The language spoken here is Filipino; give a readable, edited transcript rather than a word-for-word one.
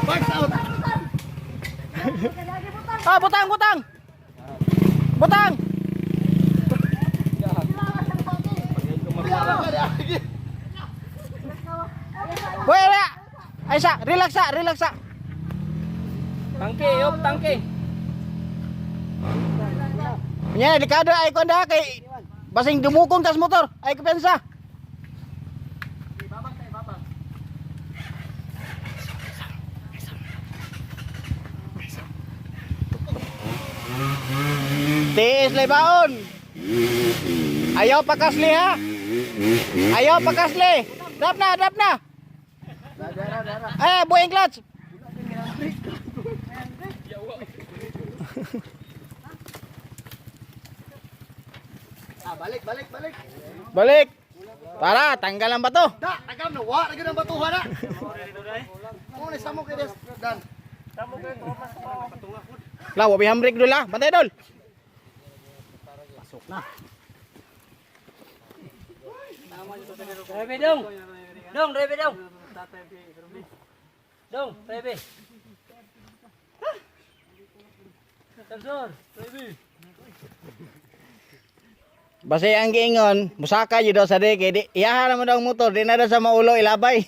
Box out. Ah, butang, butang. Butang. Boy, ya. Ay sa, relax sa, relax sa. Tangke, yop, tangke. Nya delikado ay ko nda kay basing dumukong tas motor. Ay kapensa. Tiis lebaon. Ayaw pakasli ha. Ayaw pakasli. Drop na, drop na. Eh, buing clutch. Balik, balik, balik. Balik. Para tanggal ang bato. Da, tagam na wa, tagam ng batuhan na. Mo ni samo kay Dan. Lah, wabi hamrik dulu lah. Bantay dol. Rebe dong. Dong, rebe dong. Dong, rebe. Sensor, rebe. Basta ang giingon, musaka jud daw sa di kay di iyahan naman daw ang motor, di na daw sa maulo ilabay.